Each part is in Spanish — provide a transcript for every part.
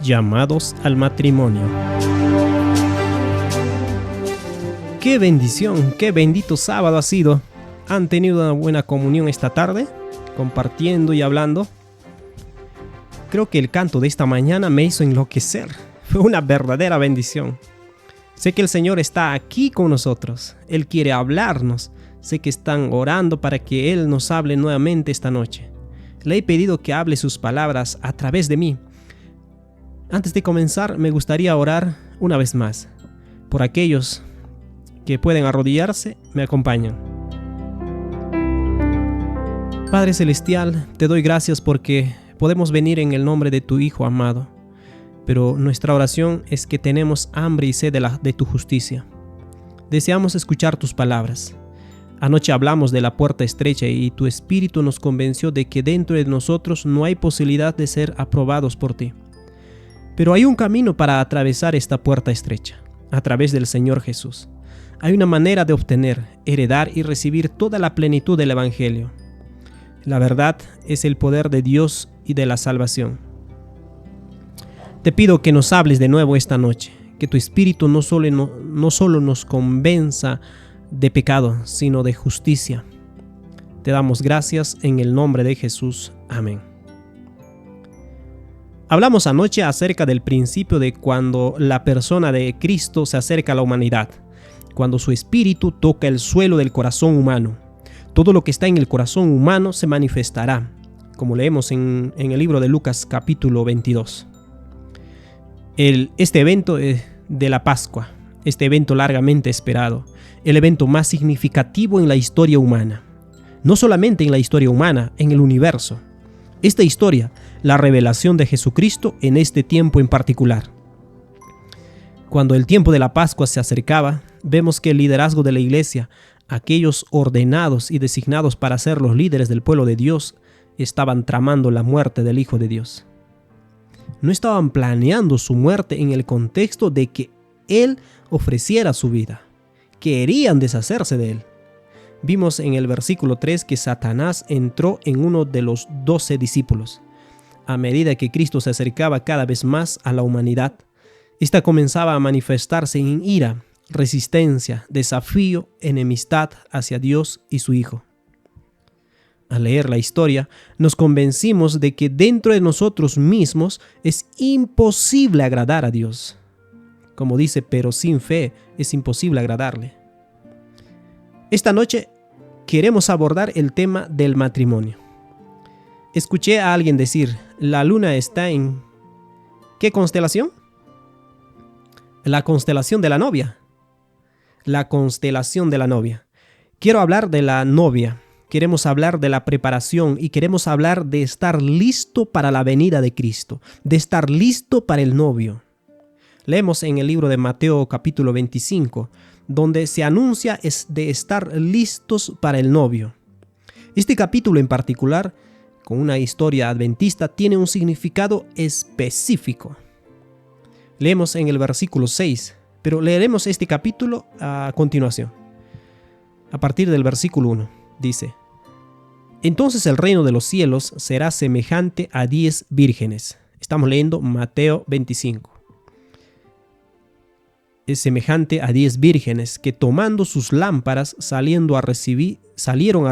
Llamados al matrimonio. ¡Qué bendición! ¡Qué bendito sábado ha sido! ¿Han tenido una buena comunión esta tarde? Compartiendo y hablando. Creo que el canto de esta mañana me hizo enloquecer. Fue una verdadera bendición. Sé que el Señor está aquí con nosotros. Él quiere hablarnos. Sé que están orando para que Él nos hable nuevamente esta noche. Le he pedido que hable sus palabras a través de mí. Antes de comenzar, me gustaría orar una vez más. Por aquellos que pueden arrodillarse, me acompañan. Padre Celestial, te doy gracias porque podemos venir en el nombre de tu Hijo amado. Pero nuestra oración es que tenemos hambre y sed de tu justicia. Deseamos escuchar tus palabras. Anoche hablamos de la puerta estrecha y tu Espíritu nos convenció de que dentro de nosotros no hay posibilidad de ser aprobados por ti. Pero hay un camino para atravesar esta puerta estrecha, a través del Señor Jesús. Hay una manera de obtener, heredar y recibir toda la plenitud del Evangelio. La verdad es el poder de Dios y de la salvación. Te pido que nos hables de nuevo esta noche, que tu Espíritu no solo nos convenza de pecado, sino de justicia. Te damos gracias en el nombre de Jesús. Amén. Hablamos anoche acerca del principio de cuando la persona de Cristo se acerca a la humanidad, cuando su espíritu toca el suelo del corazón humano. Todo lo que está en el corazón humano se manifestará, como leemos en el libro de Lucas capítulo 22. Este evento de la Pascua, este evento largamente esperado, el evento más significativo en la historia humana. No solamente en la historia humana, en el universo. Esta historia, la revelación de Jesucristo en este tiempo en particular. Cuando el tiempo de la Pascua se acercaba, vemos que el liderazgo de la iglesia, aquellos ordenados y designados para ser los líderes del pueblo de Dios, estaban tramando la muerte del Hijo de Dios. No estaban planeando su muerte en el contexto de que Él ofreciera su vida. Querían deshacerse de Él. Vimos en el versículo 3 que Satanás entró en uno de los 12 discípulos. A medida que Cristo se acercaba cada vez más a la humanidad, esta comenzaba a manifestarse en ira, resistencia, desafío, enemistad hacia Dios y su Hijo. Al leer la historia, nos convencimos de que dentro de nosotros mismos es imposible agradar a Dios. Como dice, pero sin fe es imposible agradarle. Esta noche queremos abordar el tema del matrimonio. Escuché a alguien decir, la luna está en ¿qué constelación? La constelación de la novia. La constelación de la novia. Quiero hablar de la novia. Queremos hablar de la preparación y queremos hablar de estar listo para la venida de Cristo, de estar listo para el novio. Leemos en el libro de Mateo capítulo 25, donde se anuncia de estar listos para el novio. Este capítulo en particular, con una historia adventista, tiene un significado específico. Leemos en el versículo 6, pero leeremos este capítulo a continuación. A partir del versículo 1, dice: Entonces el reino de los cielos será semejante a 10 vírgenes. Estamos leyendo Mateo 25. Es semejante a 10 vírgenes que tomando sus lámparas salieron a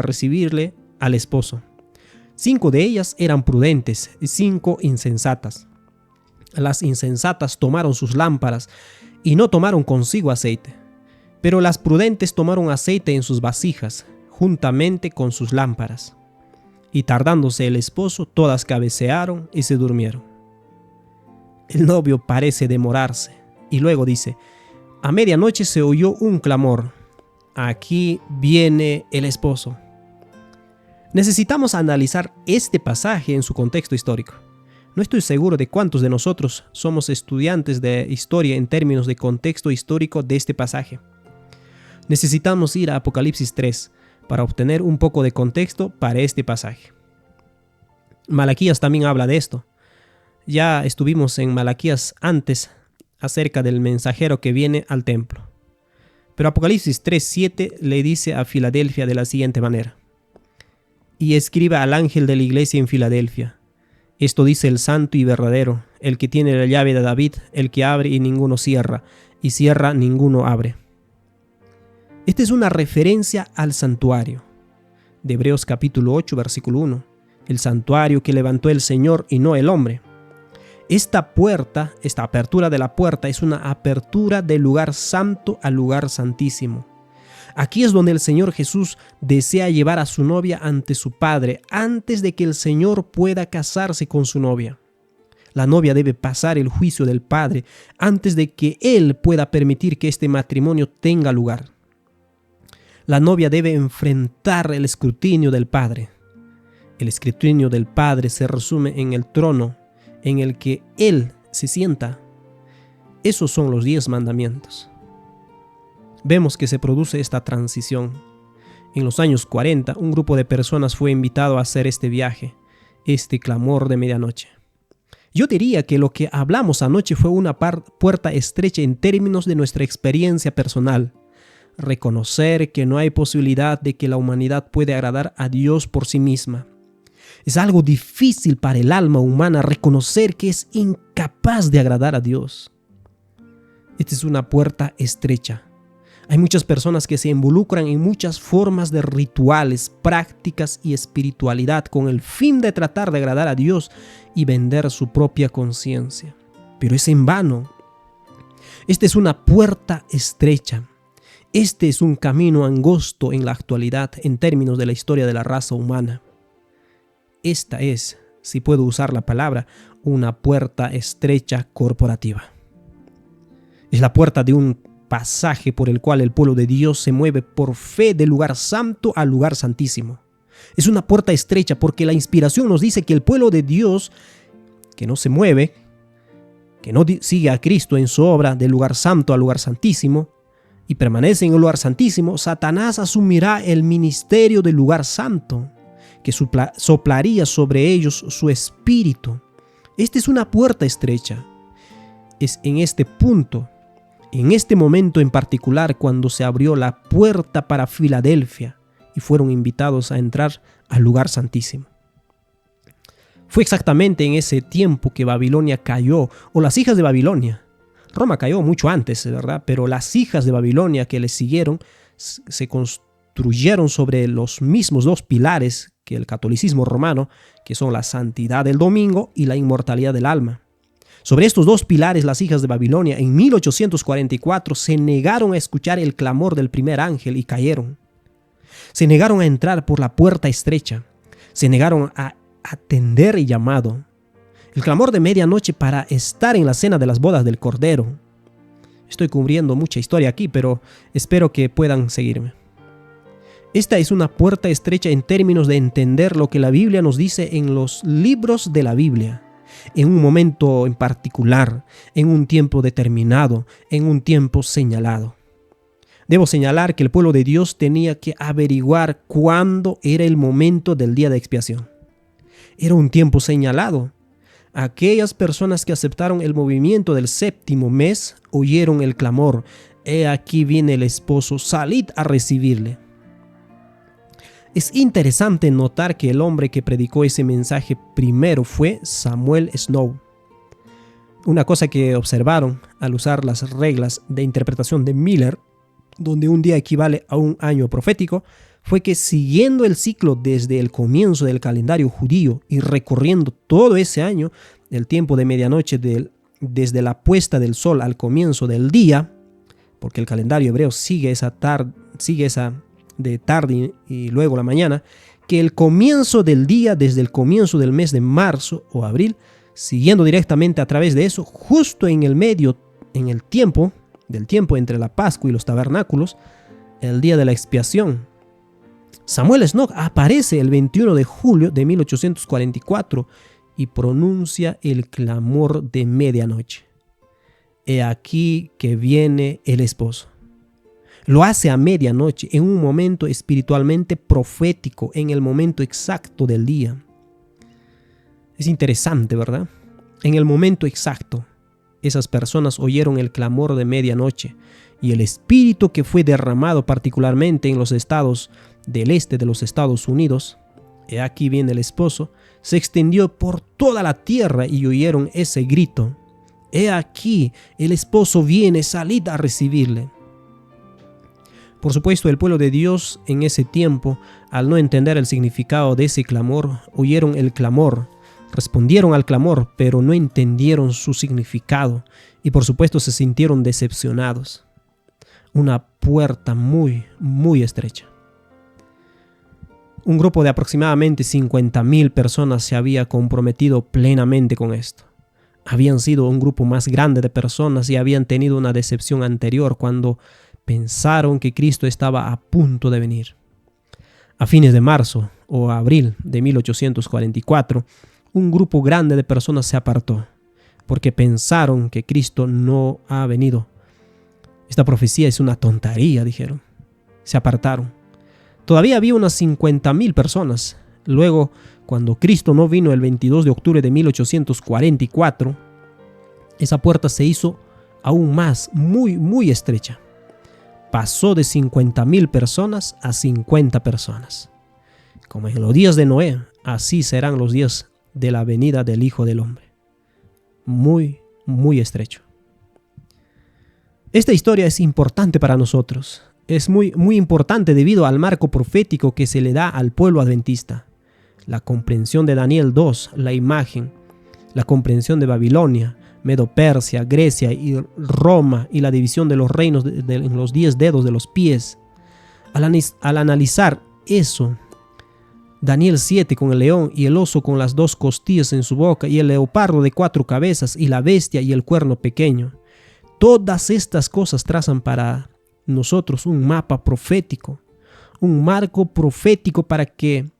recibirle al esposo. 5 de ellas eran prudentes y 5 insensatas. Las insensatas tomaron sus lámparas y no tomaron consigo aceite, pero las prudentes tomaron aceite en sus vasijas, juntamente con sus lámparas. Y tardándose el esposo, todas cabecearon y se durmieron. El novio parece demorarse y luego dice: a medianoche se oyó un clamor. Aquí viene el esposo. Necesitamos analizar este pasaje en su contexto histórico. No estoy seguro de cuántos de nosotros somos estudiantes de historia en términos de contexto histórico de este pasaje. Necesitamos ir a Apocalipsis 3 para obtener un poco de contexto para este pasaje. Malaquías también habla de esto. Ya estuvimos en Malaquías antes acerca del mensajero que viene al templo. Pero Apocalipsis 3:7 le dice a Filadelfia de la siguiente manera: y escriba al ángel de la iglesia en Filadelfia, esto dice el santo y verdadero, el que tiene la llave de David, el que abre y ninguno cierra, y cierra ninguno abre. Esta es una referencia al santuario de Hebreos capítulo 8, versículo 1. El santuario que levantó el Señor y no el hombre. Esta apertura de la puerta es una apertura del lugar santo al lugar santísimo. Aquí es donde el Señor Jesús desea llevar a su novia ante su Padre antes de que el Señor pueda casarse con su novia. La novia debe pasar el juicio del Padre antes de que Él pueda permitir que este matrimonio tenga lugar. La novia debe enfrentar el escrutinio del Padre. El escrutinio del Padre se resume en el trono en el que Él se sienta. Esos son los 10 mandamientos. Vemos que se produce esta transición. En los años 40, un grupo de personas fue invitado a hacer este viaje, este clamor de medianoche. Yo diría que lo que hablamos anoche fue una puerta estrecha en términos de nuestra experiencia personal. Reconocer que no hay posibilidad de que la humanidad pueda agradar a Dios por sí misma. Es algo difícil para el alma humana reconocer que es incapaz de agradar a Dios. Esta es una puerta estrecha. Hay muchas personas que se involucran en muchas formas de rituales, prácticas y espiritualidad con el fin de tratar de agradar a Dios y vender su propia conciencia. Pero es en vano. Esta es una puerta estrecha. Este es un camino angosto en la actualidad en términos de la historia de la raza humana. Esta es, si puedo usar la palabra, una puerta estrecha corporativa. Es la puerta de un pasaje por el cual el pueblo de Dios se mueve por fe del lugar santo al lugar santísimo. Es una puerta estrecha porque la inspiración nos dice que el pueblo de Dios que no se mueve, que no sigue a Cristo en su obra del lugar santo al lugar santísimo y permanece en el lugar santísimo, Satanás asumirá el ministerio del lugar santo, que soplaría sobre ellos su espíritu. Esta es una puerta estrecha. Es en este punto, en este momento en particular, cuando se abrió la puerta para Filadelfia y fueron invitados a entrar al lugar santísimo. Fue exactamente en ese tiempo que Babilonia cayó, o las hijas de Babilonia. Roma cayó mucho antes, ¿verdad? Pero las hijas de Babilonia que le siguieron se construyeron sobre los mismos 2 pilares que el catolicismo romano, que son la santidad del domingo y la inmortalidad del alma. Sobre estos 2 pilares, las hijas de Babilonia en 1844 se negaron a escuchar el clamor del primer ángel y cayeron. Se negaron a entrar por la puerta estrecha. Se negaron a atender el llamado, el clamor de medianoche para estar en la cena de las bodas del Cordero. Estoy cubriendo mucha historia aquí, pero espero que puedan seguirme. Esta es una puerta estrecha en términos de entender lo que la Biblia nos dice en los libros de la Biblia, en un momento en particular, en un tiempo determinado, en un tiempo señalado. Debo señalar que el pueblo de Dios tenía que averiguar cuándo era el momento del día de expiación. Era un tiempo señalado. Aquellas personas que aceptaron el movimiento del 7º mes oyeron el clamor: «He aquí viene el esposo, salid a recibirle». Es interesante notar que el hombre que predicó ese mensaje primero fue Samuel Snow. Una cosa que observaron al usar las reglas de interpretación de Miller, donde un día equivale a un año profético, fue que siguiendo el ciclo desde el comienzo del calendario judío y recorriendo todo ese año, el tiempo de medianoche desde la puesta del sol al comienzo del día, porque el calendario hebreo sigue esa de tarde y luego la mañana, que el comienzo del día desde el comienzo del mes de marzo o abril, siguiendo directamente a través de eso, justo en el medio, en el tiempo entre la Pascua y los tabernáculos, el día de la expiación. Samuel Snow aparece el 21 de julio de 1844 y pronuncia el clamor de medianoche: «He aquí que viene el esposo». Lo hace a medianoche, en un momento espiritualmente profético, en el momento exacto del día. Es interesante, ¿verdad? En el momento exacto, esas personas oyeron el clamor de medianoche y el espíritu que fue derramado particularmente en los estados del este de los Estados Unidos, «He aquí viene el esposo», se extendió por toda la tierra y oyeron ese grito: «He aquí, el esposo viene, salid a recibirle». Por supuesto, el pueblo de Dios en ese tiempo, al no entender el significado de ese clamor, oyeron el clamor, respondieron al clamor, pero no entendieron su significado y por supuesto se sintieron decepcionados. Una puerta muy, muy estrecha. Un grupo de aproximadamente 50,000 personas se había comprometido plenamente con esto. Habían sido un grupo más grande de personas y habían tenido una decepción anterior cuando pensaron que Cristo estaba a punto de venir. A fines de marzo o abril de 1844, un grupo grande de personas se apartó porque pensaron que Cristo no ha venido. Esta profecía es una tontería, dijeron. Se apartaron. Todavía había unas 50,000 personas. Luego, cuando Cristo no vino el 22 de octubre de 1844, esa puerta se hizo aún más, muy, muy estrecha. Pasó de 50,000 personas a 50 personas. Como en los días de Noé, así serán los días de la venida del Hijo del Hombre. Muy, muy estrecho. Esta historia es importante para nosotros. Es muy, muy importante debido al marco profético que se le da al pueblo adventista. La comprensión de Daniel 2, la imagen, la comprensión de Babilonia, Medo-Persia, Grecia y Roma y la división de los reinos en los 10 dedos de los pies. Al analizar eso, Daniel 7 con el león y el oso con las 2 costillas en su boca y el leopardo de 4 cabezas y la bestia y el cuerno pequeño. Todas estas cosas trazan para nosotros un mapa profético, un marco profético para que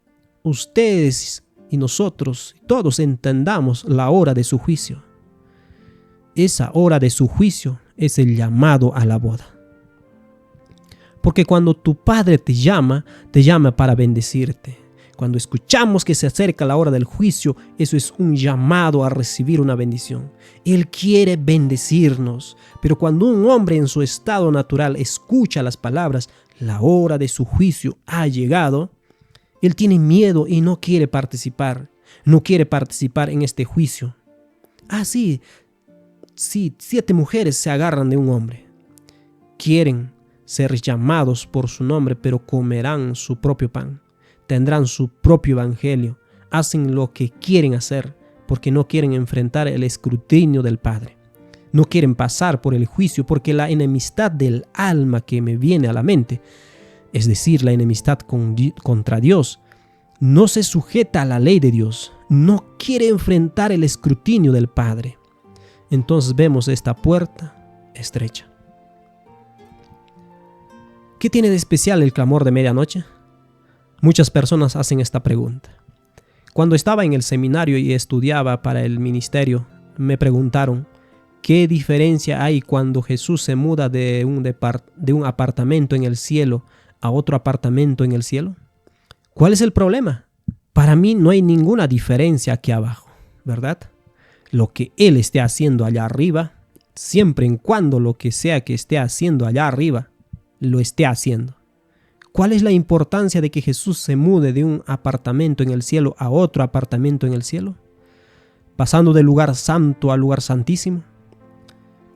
ustedes y nosotros todos entendamos la hora de su juicio. Esa hora de su juicio es el llamado a la boda. Porque cuando tu Padre te llama para bendecirte. Cuando escuchamos que se acerca la hora del juicio, eso es un llamado a recibir una bendición. Él quiere bendecirnos, pero cuando un hombre en su estado natural escucha las palabras, la hora de su juicio ha llegado, él tiene miedo y no quiere participar. No quiere participar en este juicio. Sí, 7 mujeres se agarran de un hombre. Quieren ser llamados por su nombre, pero comerán su propio pan. Tendrán su propio evangelio. Hacen lo que quieren hacer porque no quieren enfrentar el escrutinio del Padre. No quieren pasar por el juicio porque la enemistad del alma que me viene a la mente, es decir, la enemistad contra Dios, no se sujeta a la ley de Dios. No quiere enfrentar el escrutinio del Padre. Entonces vemos esta puerta estrecha. ¿Qué tiene de especial el clamor de medianoche? Muchas personas hacen esta pregunta. Cuando estaba en el seminario y estudiaba para el ministerio, me preguntaron, ¿qué diferencia hay cuando Jesús se muda de un apartamento en el cielo a otro apartamento en el cielo? ¿Cuál es el problema? Para mí no hay ninguna diferencia aquí abajo, ¿verdad? Lo que Él esté haciendo allá arriba, siempre en cuando lo que sea que esté haciendo allá arriba, lo esté haciendo. ¿Cuál es la importancia de que Jesús se mude de un apartamento en el cielo a otro apartamento en el cielo? Pasando del lugar santo al lugar santísimo.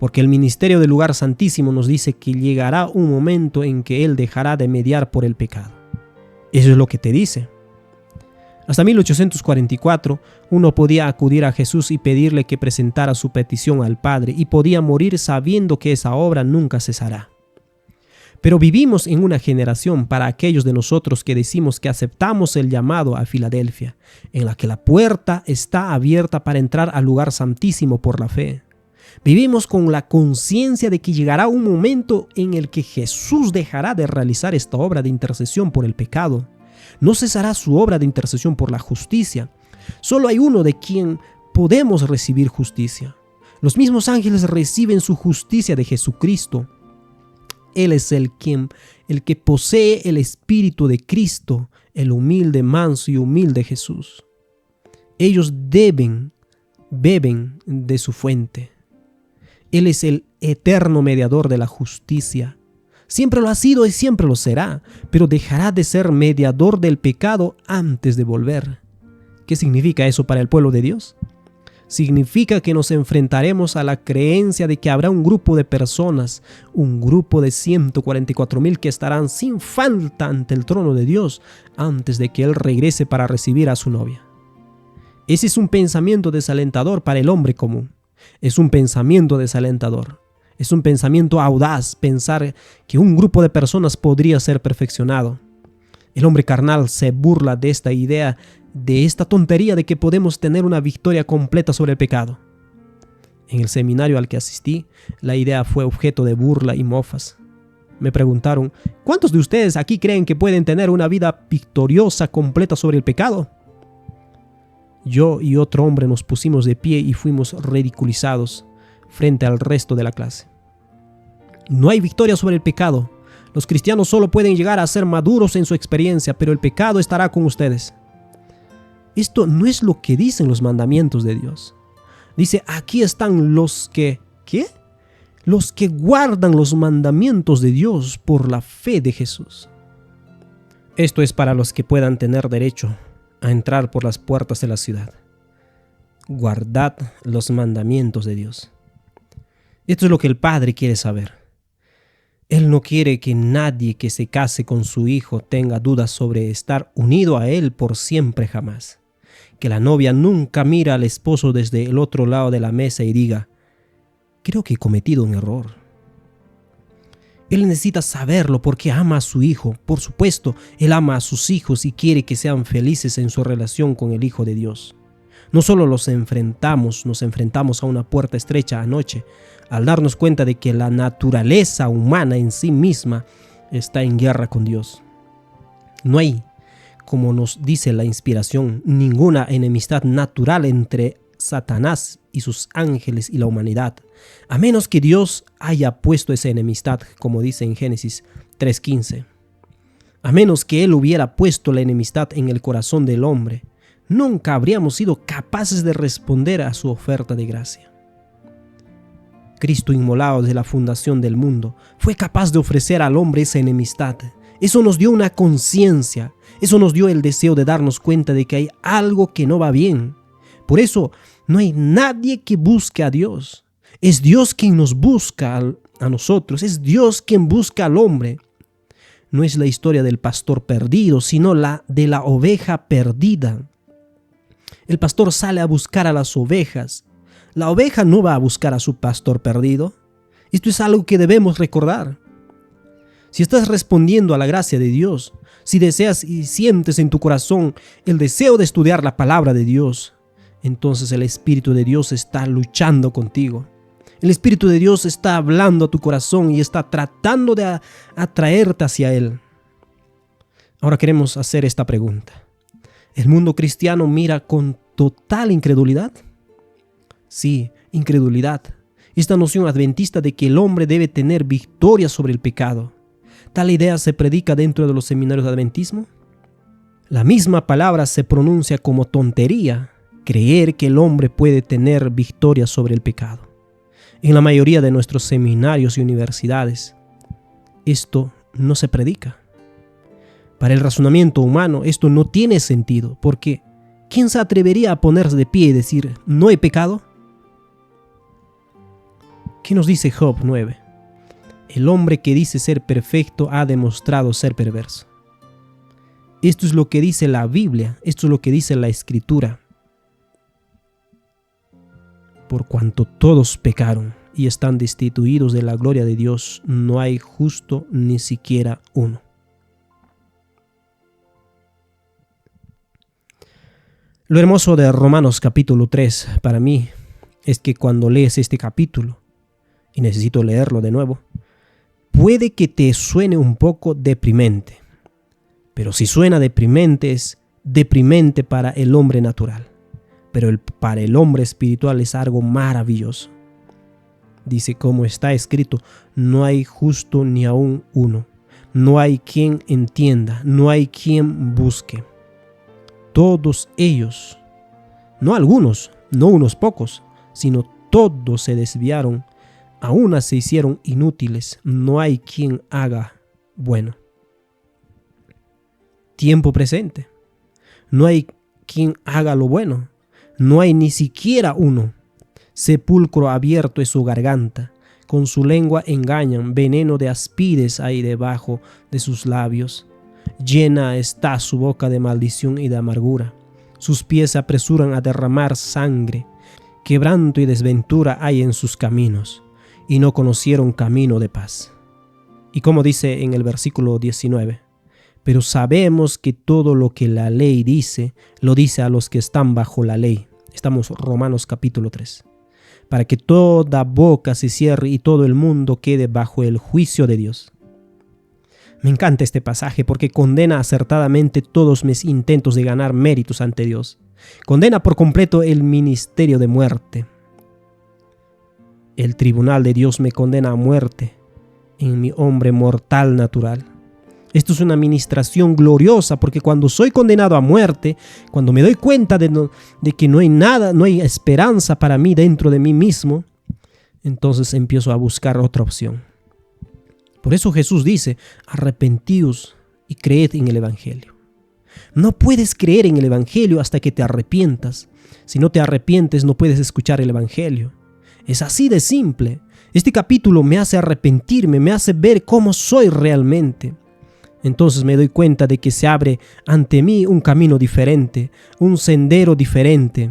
Porque el ministerio del lugar santísimo nos dice que llegará un momento en que Él dejará de mediar por el pecado. Eso es lo que te dice. Hasta 1844, uno podía acudir a Jesús y pedirle que presentara su petición al Padre y podía morir sabiendo que esa obra nunca cesará. Pero vivimos en una generación para aquellos de nosotros que decimos que aceptamos el llamado a Filadelfia, en la que la puerta está abierta para entrar al lugar santísimo por la fe. Vivimos con la conciencia de que llegará un momento en el que Jesús dejará de realizar esta obra de intercesión por el pecado. No cesará su obra de intercesión por la justicia. Solo hay uno de quien podemos recibir justicia. Los mismos ángeles reciben su justicia de Jesucristo. Él es el que posee el Espíritu de Cristo, el humilde, manso y humilde Jesús. Ellos beben de su fuente. Él es el eterno mediador de la justicia. Siempre lo ha sido y siempre lo será, pero dejará de ser mediador del pecado antes de volver. ¿Qué significa eso para el pueblo de Dios? Significa que nos enfrentaremos a la creencia de que habrá un grupo de personas, un grupo de 144,000 que estarán sin falta ante el trono de Dios antes de que Él regrese para recibir a su novia. Ese es un pensamiento desalentador para el hombre común. Es un pensamiento desalentador. Es un pensamiento audaz pensar que un grupo de personas podría ser perfeccionado. El hombre carnal se burla de esta idea, de esta tontería de que podemos tener una victoria completa sobre el pecado. En el seminario al que asistí, la idea fue objeto de burla y mofas. Me preguntaron, ¿cuántos de ustedes aquí creen que pueden tener una vida victoriosa completa sobre el pecado? Yo y otro hombre nos pusimos de pie y fuimos ridiculizados frente al resto de la clase. No hay victoria sobre el pecado. Los cristianos solo pueden llegar a ser maduros en su experiencia, pero el pecado estará con ustedes. Esto no es lo que dicen los mandamientos de Dios. Dice, aquí están los que... ¿Qué? Los que guardan los mandamientos de Dios por la fe de Jesús. Esto es para los que puedan tener derecho a entrar por las puertas de la ciudad. Guardad los mandamientos de Dios. Esto es lo que el Padre quiere saber. Él no quiere que nadie que se case con su hijo tenga dudas sobre estar unido a Él por siempre jamás. Que la novia nunca mira al esposo desde el otro lado de la mesa y diga, creo que he cometido un error. Él necesita saberlo porque ama a su hijo. Por supuesto, Él ama a sus hijos y quiere que sean felices en su relación con el Hijo de Dios. No solo nos enfrentamos a una puerta estrecha anoche, al darnos cuenta de que la naturaleza humana en sí misma está en guerra con Dios. No hay, como nos dice la inspiración, ninguna enemistad natural entre Satanás y sus ángeles y la humanidad, a menos que Dios haya puesto esa enemistad, como dice en Génesis 3:15. A menos que Él hubiera puesto la enemistad en el corazón del hombre, nunca habríamos sido capaces de responder a su oferta de gracia. Cristo, inmolado desde la fundación del mundo, fue capaz de ofrecer al hombre esa enemistad. Eso nos dio una conciencia, eso nos dio el deseo de darnos cuenta de que hay algo que no va bien. Por eso no hay nadie que busque a Dios. Es Dios quien nos busca a nosotros, es Dios quien busca al hombre. No es la historia del pastor perdido, sino la de la oveja perdida. El pastor sale a buscar a las ovejas. La oveja no va a buscar a su pastor perdido. Esto es algo que debemos recordar. Si estás respondiendo a la gracia de Dios, si deseas y sientes en tu corazón el deseo de estudiar la palabra de Dios, entonces el Espíritu de Dios está luchando contigo. El Espíritu de Dios está hablando a tu corazón y está tratando de atraerte hacia Él. Ahora queremos hacer esta pregunta. ¿El mundo cristiano mira con total incredulidad? Sí, incredulidad. Esta noción adventista de que el hombre debe tener victoria sobre el pecado. ¿Tal idea se predica dentro de los seminarios de adventismo? La misma palabra se pronuncia como tontería, creer que el hombre puede tener victoria sobre el pecado. En la mayoría de nuestros seminarios y universidades, esto no se predica. Para el razonamiento humano esto no tiene sentido, porque ¿quién se atrevería a ponerse de pie y decir, no hay pecado? ¿Qué nos dice Job 9? El hombre que dice ser perfecto ha demostrado ser perverso. Esto es lo que dice la Biblia, esto es lo que dice la Escritura. Por cuanto todos pecaron y están destituidos de la gloria de Dios, no hay justo ni siquiera uno. Lo hermoso de Romanos capítulo 3 para mí es que cuando lees este capítulo, y necesito leerlo de nuevo, puede que te suene un poco deprimente, pero si suena deprimente es deprimente para el hombre natural, pero para el hombre espiritual es algo maravilloso. Dice, como está escrito, no hay justo ni aún uno, no hay quien entienda, no hay quien busque. Todos ellos, no algunos, no unos pocos, sino todos se desviaron, a unas se hicieron inútiles, no hay quien haga bueno. Tiempo presente. No hay quien haga lo bueno. No hay ni siquiera uno. Sepulcro abierto es su garganta. Con su lengua engañan, veneno de áspides hay debajo de sus labios. Llena está su boca de maldición y de amargura. Sus pies se apresuran a derramar sangre. Quebranto y desventura hay en sus caminos, y no conocieron camino de paz. Y como dice en el versículo 19, pero sabemos que todo lo que la ley dice, lo dice a los que están bajo la ley. Estamos Romanos capítulo 3. Para que toda boca se cierre y todo el mundo quede bajo el juicio de Dios. Me encanta este pasaje porque condena acertadamente todos mis intentos de ganar méritos ante Dios. Condena por completo el ministerio de muerte. El tribunal de Dios me condena a muerte en mi hombre mortal natural. Esto es una ministración gloriosa porque cuando soy condenado a muerte, cuando me doy cuenta de que no hay nada, no hay esperanza para mí dentro de mí mismo, entonces empiezo a buscar otra opción. Por eso Jesús dice, arrepentíos y creed en el Evangelio. No puedes creer en el Evangelio hasta que te arrepientas. Si no te arrepientes, no puedes escuchar el Evangelio. Es así de simple. Este capítulo me hace arrepentirme, me hace ver cómo soy realmente. Entonces me doy cuenta de que se abre ante mí un camino diferente, un sendero diferente.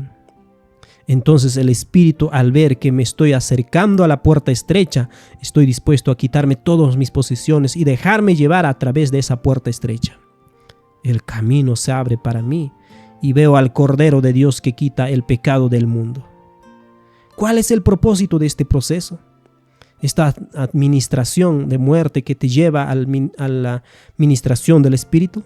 Entonces el Espíritu, al ver que me estoy acercando a la puerta estrecha, estoy dispuesto a quitarme todas mis posesiones y dejarme llevar a través de esa puerta estrecha. El camino se abre para mí y veo al Cordero de Dios que quita el pecado del mundo. ¿Cuál es el propósito de este proceso? Esta administración de muerte que te lleva a la administración del Espíritu.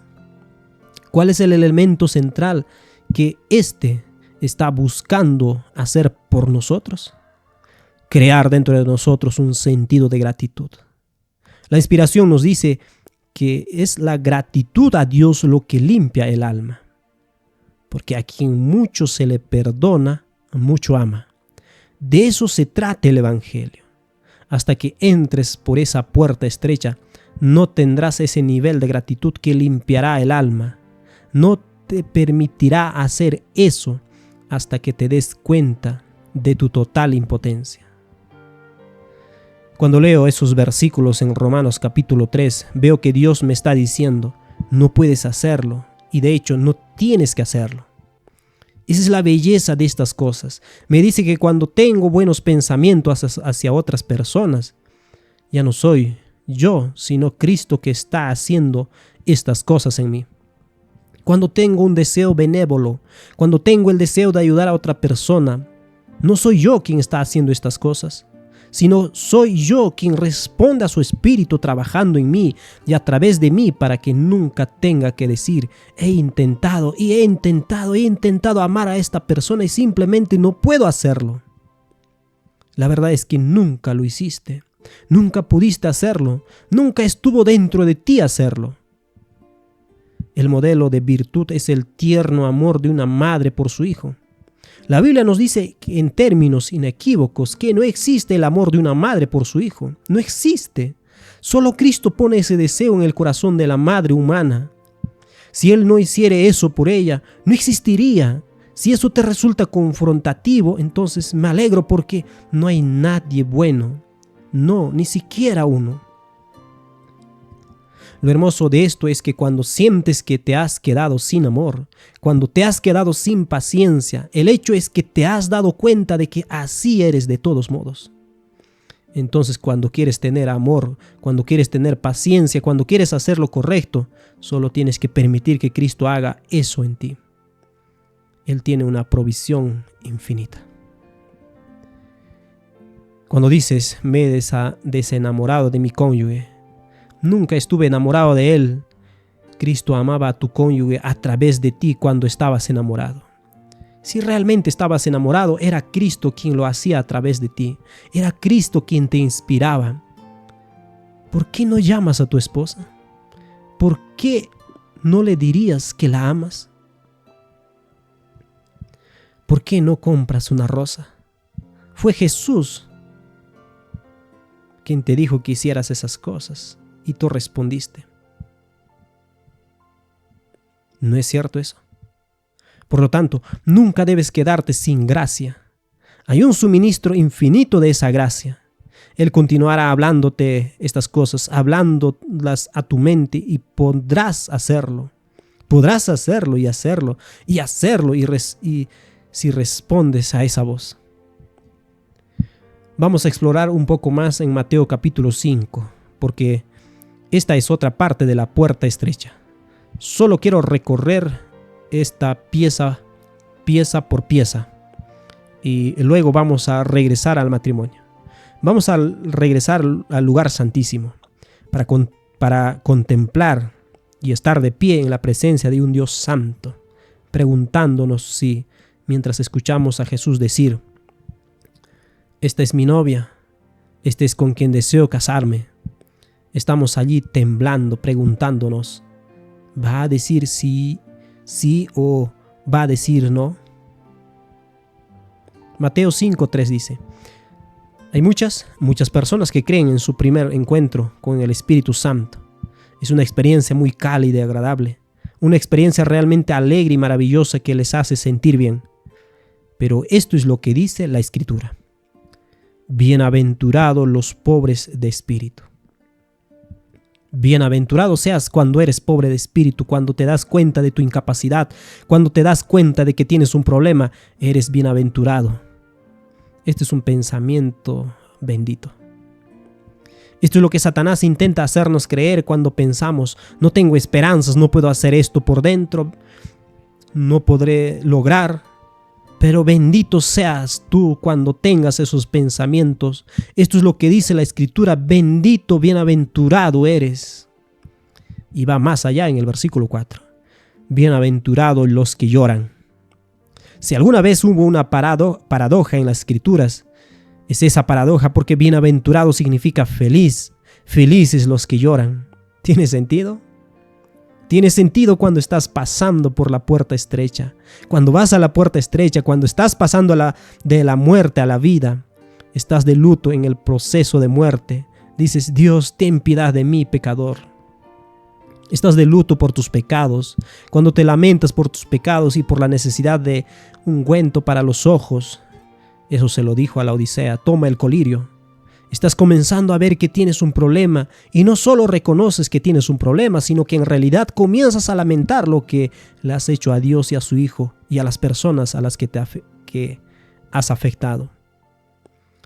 ¿Cuál es el elemento central que éste está buscando hacer por nosotros? Crear dentro de nosotros un sentido de gratitud. La inspiración nos dice que es la gratitud a Dios lo que limpia el alma. Porque a quien mucho se le perdona, mucho ama. De eso se trata el Evangelio. Hasta que entres por esa puerta estrecha, no tendrás ese nivel de gratitud que limpiará el alma. No te permitirá hacer eso hasta que te des cuenta de tu total impotencia. Cuando leo esos versículos en Romanos capítulo 3, veo que Dios me está diciendo, no puedes hacerlo, y de hecho no tienes que hacerlo. Esa es la belleza de estas cosas. Me dice que cuando tengo buenos pensamientos hacia otras personas, ya no soy yo, sino Cristo que está haciendo estas cosas en mí. Cuando tengo un deseo benévolo, cuando tengo el deseo de ayudar a otra persona, no soy yo quien está haciendo estas cosas, sino soy yo quien responde a su Espíritu trabajando en mí y a través de mí para que nunca tenga que decir, he intentado amar a esta persona y simplemente no puedo hacerlo. La verdad es que nunca lo hiciste, nunca pudiste hacerlo, nunca estuvo dentro de ti hacerlo. El modelo de virtud es el tierno amor de una madre por su hijo. La Biblia nos dice en términos inequívocos que no existe el amor de una madre por su hijo. No existe. Solo Cristo pone ese deseo en el corazón de la madre humana. Si Él no hiciera eso por ella, no existiría. Si eso te resulta confrontativo, entonces me alegro porque no hay nadie bueno. No, ni siquiera uno. Lo hermoso de esto es que cuando sientes que te has quedado sin amor, cuando te has quedado sin paciencia, el hecho es que te has dado cuenta de que así eres de todos modos. Entonces cuando quieres tener amor, cuando quieres tener paciencia, cuando quieres hacer lo correcto, solo tienes que permitir que Cristo haga eso en ti. Él tiene una provisión infinita. Cuando dices, me he desenamorado de mi cónyuge, nunca estuve enamorado de él. Cristo amaba a tu cónyuge a través de ti cuando estabas enamorado. Si realmente estabas enamorado, era Cristo quien lo hacía a través de ti. Era Cristo quien te inspiraba. ¿Por qué no llamas a tu esposa? ¿Por qué no le dirías que la amas? ¿Por qué no compras una rosa? Fue Jesús quien te dijo que hicieras esas cosas. Y tú respondiste. ¿No es cierto eso? Por lo tanto, nunca debes quedarte sin gracia. Hay un suministro infinito de esa gracia. Él continuará hablándote estas cosas, hablándolas a tu mente, y podrás hacerlo. Podrás hacerlo y hacerlo y hacerlo y si respondes a esa voz. Vamos a explorar un poco más en Mateo capítulo 5, porque esta es otra parte de la puerta estrecha. Solo quiero recorrer esta pieza por pieza y luego vamos a regresar al matrimonio. Vamos a regresar al lugar santísimo para contemplar y estar de pie en la presencia de un Dios santo, preguntándonos si, mientras escuchamos a Jesús decir: esta es mi novia, este es con quien deseo casarme, estamos allí temblando, preguntándonos: ¿va a decir sí o va a decir no? Mateo 5:3 dice: hay muchas personas que creen en su primer encuentro con el Espíritu Santo. Es una experiencia muy cálida y agradable, una experiencia realmente alegre y maravillosa que les hace sentir bien. Pero esto es lo que dice la Escritura: bienaventurados los pobres de espíritu. Bienaventurado seas cuando eres pobre de espíritu, cuando te das cuenta de tu incapacidad, cuando te das cuenta de que tienes un problema, eres bienaventurado. Este es un pensamiento bendito. Esto es lo que Satanás intenta hacernos creer cuando pensamos: no tengo esperanzas, no puedo hacer esto por dentro, no podré lograr. Pero bendito seas tú cuando tengas esos pensamientos. Esto es lo que dice la Escritura: bendito, bienaventurado eres. Y va más allá en el versículo 4. Bienaventurados los que lloran. Si alguna vez hubo una paradoja en las Escrituras, es esa paradoja, porque bienaventurado significa feliz. Felices los que lloran. ¿Tiene sentido? Tiene sentido cuando estás pasando por la puerta estrecha. Cuando vas a la puerta estrecha, cuando estás pasando de la muerte a la vida, estás de luto en el proceso de muerte. Dices: Dios, ten piedad de mí, pecador. Estás de luto por tus pecados. Cuando te lamentas por tus pecados y por la necesidad de ungüento para los ojos, eso se lo dijo a la Odisea: toma el colirio. Estás comenzando a ver que tienes un problema, y no solo reconoces que tienes un problema, sino que en realidad comienzas a lamentar lo que le has hecho a Dios y a su Hijo y a las personas a las que has afectado.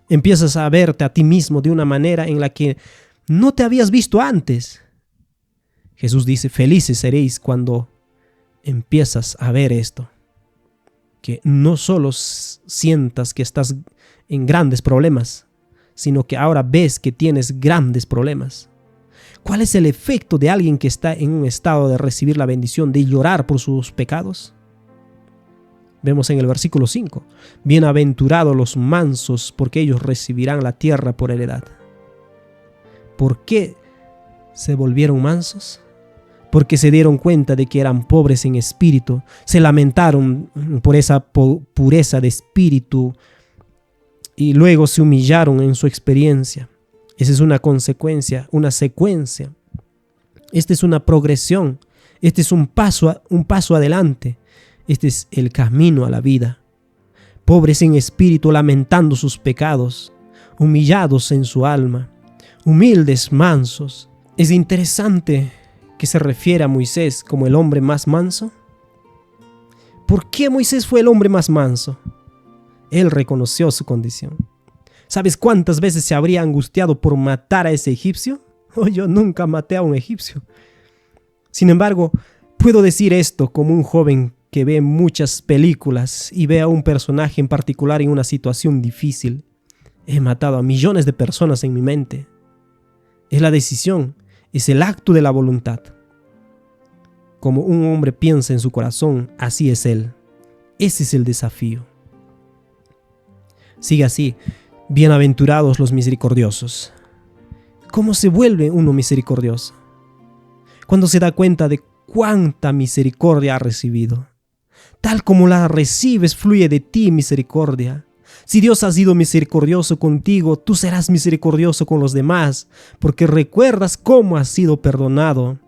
Empiezas a verte a ti mismo de una manera en la que no te habías visto antes. Jesús dice: felices seréis cuando empiezas a ver esto. Que no solo sientas que estás en grandes problemas, sino que ahora ves que tienes grandes problemas. ¿Cuál es el efecto de alguien que está en un estado de recibir la bendición, de llorar por sus pecados? Vemos en el versículo 5: bienaventurados los mansos, porque ellos recibirán la tierra por heredad. ¿Por qué se volvieron mansos? Porque se dieron cuenta de que eran pobres en espíritu, se lamentaron por esa pureza de espíritu y luego se humillaron en su experiencia. Esa es una consecuencia, una secuencia. Esta es una progresión. Este es un paso adelante. Este es el camino a la vida. Pobres en espíritu, lamentando sus pecados, humillados en su alma, humildes, mansos. Es interesante que se refiere a Moisés como el hombre más manso. ¿Por qué Moisés fue el hombre más manso? Él reconoció su condición. ¿Sabes cuántas veces se habría angustiado por matar a ese egipcio? Yo nunca maté a un egipcio. Sin embargo, puedo decir esto como un joven que ve muchas películas y ve a un personaje en particular en una situación difícil. He matado a millones de personas en mi mente. Es la decisión, es el acto de la voluntad. Como un hombre piensa en su corazón, así es él. Ese es el desafío. Sigue así: bienaventurados los misericordiosos. ¿Cómo se vuelve uno misericordioso? Cuando se da cuenta de cuánta misericordia ha recibido. Tal como la recibes, fluye de ti misericordia. Si Dios ha sido misericordioso contigo, tú serás misericordioso con los demás, porque recuerdas cómo has sido perdonado.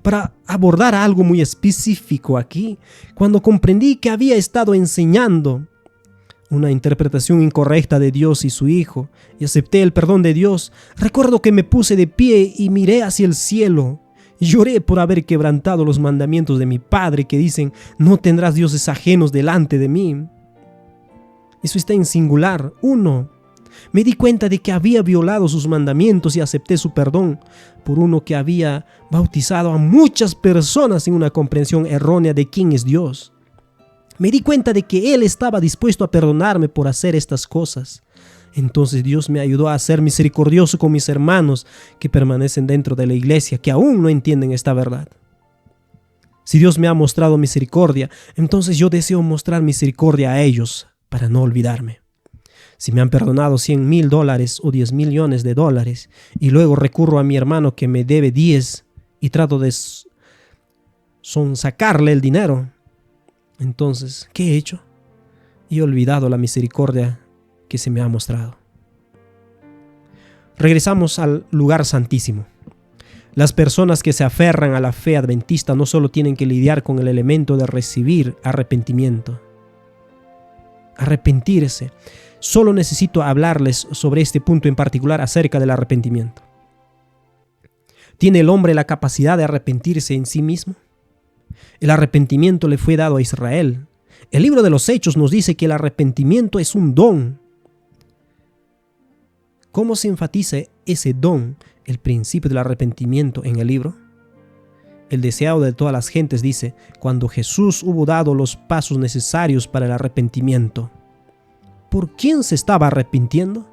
para abordar algo muy específico aquí. Cuando comprendí que había estado enseñando una interpretación incorrecta de Dios y su Hijo, y acepté el perdón de Dios, recuerdo que me puse de pie y miré hacia el cielo. Lloré por haber quebrantado los mandamientos de mi Padre que dicen: no tendrás dioses ajenos delante de mí. Eso está en singular, uno. Me di cuenta de que había violado sus mandamientos y acepté su perdón por uno que había bautizado a muchas personas en una comprensión errónea de quién es Dios. Me di cuenta de que Él estaba dispuesto a perdonarme por hacer estas cosas. Entonces Dios me ayudó a ser misericordioso con mis hermanos que permanecen dentro de la iglesia, que aún no entienden esta verdad. Si Dios me ha mostrado misericordia, entonces yo deseo mostrar misericordia a ellos para no olvidarme. Si me han perdonado $100,000 o $10 millones y luego recurro a mi hermano que me debe 10 y trato de sonsacarle el dinero, entonces, ¿qué he hecho? He olvidado la misericordia que se me ha mostrado. Regresamos al lugar santísimo. Las personas que se aferran a la fe adventista no solo tienen que lidiar con el elemento de recibir arrepentimiento. Arrepentirse. Solo necesito hablarles sobre este punto en particular acerca del arrepentimiento. ¿Tiene el hombre la capacidad de arrepentirse en sí mismo? El arrepentimiento le fue dado a Israel. El libro de los Hechos nos dice que el arrepentimiento es un don. ¿Cómo se enfatiza ese don, el principio del arrepentimiento en el libro? El deseado de todas las gentes dice: cuando Jesús hubo dado los pasos necesarios para el arrepentimiento. ¿Por quién se estaba arrepintiendo?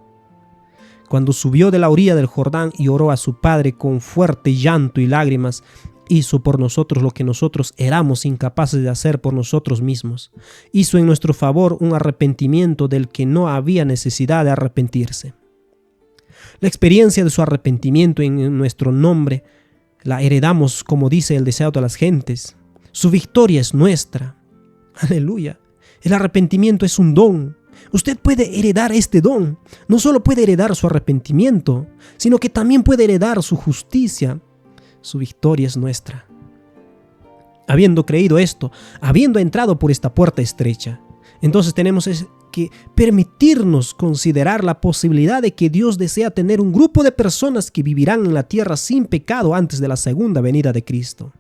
Cuando subió de la orilla del Jordán y oró a su Padre con fuerte llanto y lágrimas, hizo por nosotros lo que nosotros éramos incapaces de hacer por nosotros mismos. Hizo en nuestro favor un arrepentimiento del que no había necesidad de arrepentirse. La experiencia de su arrepentimiento en nuestro nombre la heredamos, como dice el deseado de las gentes. Su victoria es nuestra. Aleluya. El arrepentimiento es un don. Usted puede heredar este don. No solo puede heredar su arrepentimiento, sino que también puede heredar su justicia. Su victoria es nuestra. Habiendo creído esto, habiendo entrado por esta puerta estrecha, entonces tenemos que permitirnos considerar la posibilidad de que Dios desea tener un grupo de personas que vivirán en la tierra sin pecado antes de la segunda venida de Cristo.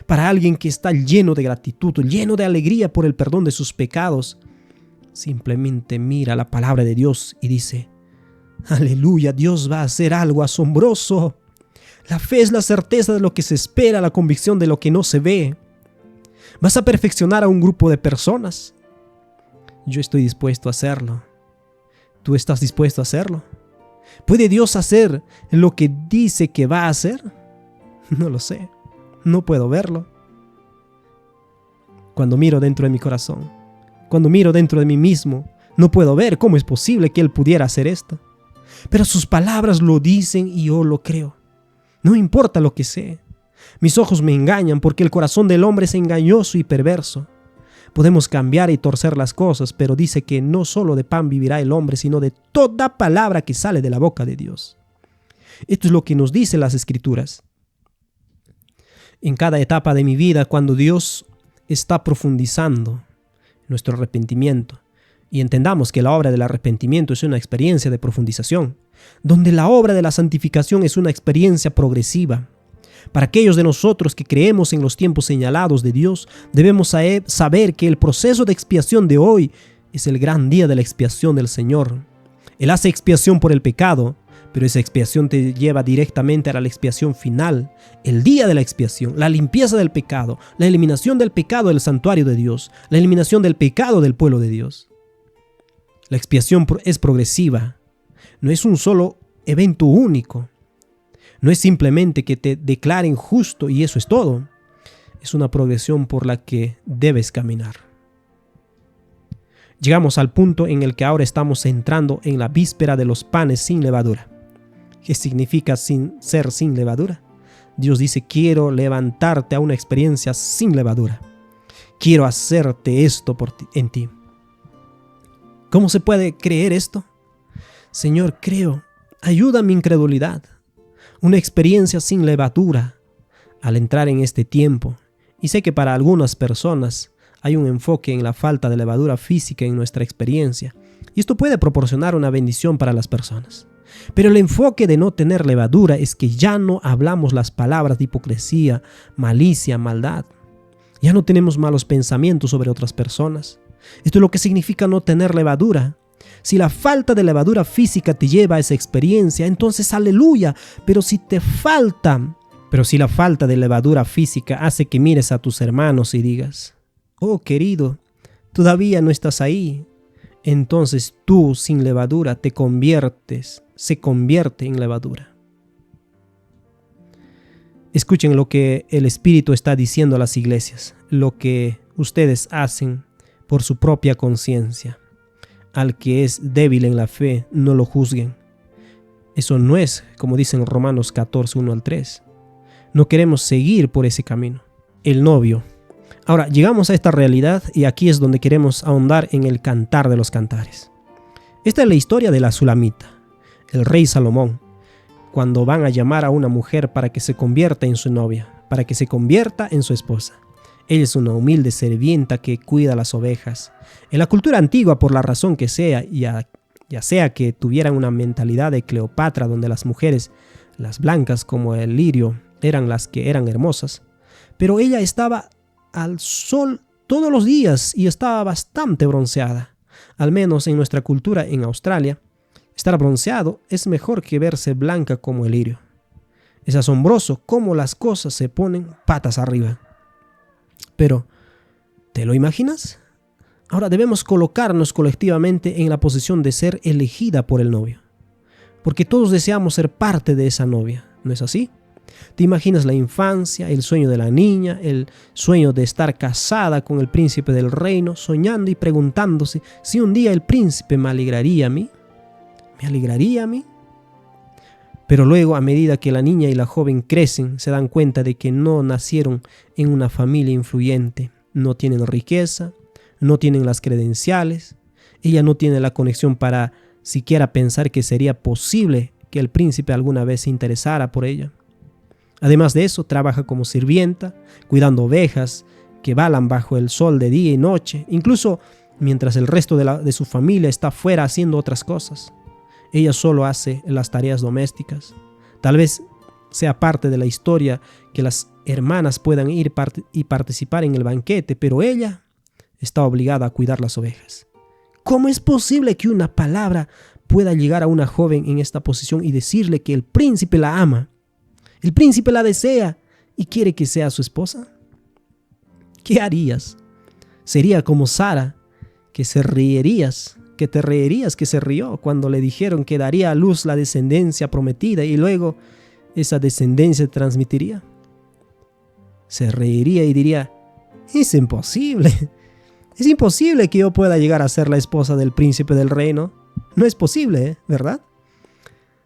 Para alguien que está lleno de gratitud, lleno de alegría por el perdón de sus pecados, simplemente mira la palabra de Dios y dice: aleluya, Dios va a hacer algo asombroso. La fe es la certeza de lo que se espera, la convicción de lo que no se ve. ¿Vas a perfeccionar a un grupo de personas? Yo estoy dispuesto a hacerlo. ¿Tú estás dispuesto a hacerlo? ¿Puede Dios hacer lo que dice que va a hacer? No lo sé. No puedo verlo. Cuando miro dentro de mi corazón, cuando miro dentro de mí mismo, no puedo ver cómo es posible que Él pudiera hacer esto. Pero sus palabras lo dicen y yo lo creo. No importa lo que sé. Mis ojos me engañan porque el corazón del hombre es engañoso y perverso. Podemos cambiar y torcer las cosas, pero dice que no solo de pan vivirá el hombre, sino de toda palabra que sale de la boca de Dios. Esto es lo que nos dicen las Escrituras. En cada etapa de mi vida, cuando Dios está profundizando nuestro arrepentimiento, y entendamos que la obra del arrepentimiento es una experiencia de profundización, donde la obra de la santificación es una experiencia progresiva. Para aquellos de nosotros que creemos en los tiempos señalados de Dios, debemos saber que el proceso de expiación de hoy es el gran día de la expiación del Señor. Él hace expiación por el pecado, pero esa expiación te lleva directamente a la expiación final, el día de la expiación, la limpieza del pecado, la eliminación del pecado del santuario de Dios, la eliminación del pecado del pueblo de Dios. La expiación es progresiva, no es un solo evento único. No es simplemente que te declaren justo y eso es todo. Es una progresión por la que debes caminar. Llegamos al punto en el que ahora estamos entrando en la víspera de los panes sin levadura. ¿Qué significa ser sin levadura? Dios dice: quiero levantarte a una experiencia sin levadura. Quiero hacerte esto en ti. ¿Cómo se puede creer esto? Señor, creo. Ayuda a mi incredulidad. Una experiencia sin levadura. al entrar en este tiempo, y sé que para algunas personas hay un enfoque en la falta de levadura física en nuestra experiencia, y esto puede proporcionar una bendición para las personas. Pero el enfoque de no tener levadura es que ya no hablamos las palabras de hipocresía, malicia, maldad. Ya no tenemos malos pensamientos sobre otras personas. Esto es lo que significa no tener levadura. Si la falta de levadura física te lleva a esa experiencia, entonces aleluya. Pero si la falta de levadura física hace que mires a tus hermanos y digas, oh querido, todavía no estás ahí, entonces tú sin levadura se convierte en levadura. Escuchen lo que el Espíritu está diciendo a las iglesias, lo que ustedes hacen por su propia conciencia. Al que es débil en la fe, no lo juzguen. Eso no es, como dicen Romanos 14, 1 al 3. No queremos seguir por ese camino. El novio. Ahora, llegamos a esta realidad y aquí es donde queremos ahondar en el Cantar de los Cantares. Esta es la historia de la Sulamita, el rey Salomón, cuando van a llamar a una mujer para que se convierta en su novia, para que se convierta en su esposa. Ella es una humilde sirvienta que cuida las ovejas. En la cultura antigua, por la razón que sea, ya sea que tuvieran una mentalidad de Cleopatra, donde las mujeres, las blancas como el lirio, eran las que eran hermosas, pero ella estaba al sol todos los días y estaba bastante bronceada. Al menos en nuestra cultura en Australia, estar bronceado es mejor que verse blanca como el lirio. Es asombroso cómo las cosas se ponen patas arriba. Pero, ¿te lo imaginas? Ahora debemos colocarnos colectivamente en la posición de ser elegida por el novio, porque todos deseamos ser parte de esa novia, ¿no es así? ¿Te imaginas la infancia, el sueño de la niña, el sueño de estar casada con el príncipe del reino, soñando y preguntándose si un día el príncipe me alegraría a mí? ¿Me alegraría a mí? Pero luego, a medida que la niña y la joven crecen, se dan cuenta de que no nacieron en una familia influyente, no tienen riqueza, no tienen las credenciales, ella no tiene la conexión para siquiera pensar que sería posible que el príncipe alguna vez se interesara por ella. Además de eso, trabaja como sirvienta, cuidando ovejas que balan bajo el sol de día y noche, incluso mientras el resto de su familia está fuera haciendo otras cosas. Ella solo hace las tareas domésticas. Tal vez sea parte de la historia que las hermanas puedan ir y participar en el banquete, pero ella está obligada a cuidar las ovejas. ¿Cómo es posible que una palabra pueda llegar a una joven en esta posición y decirle que el príncipe la ama? El príncipe la desea y quiere que sea su esposa. ¿Qué harías? Sería como Sara, que te reirías que se rió cuando le dijeron que daría a luz la descendencia prometida y luego esa descendencia transmitiría. Se reiría y diría, es imposible que yo pueda llegar a ser la esposa del príncipe del reino. No es posible, ¿verdad?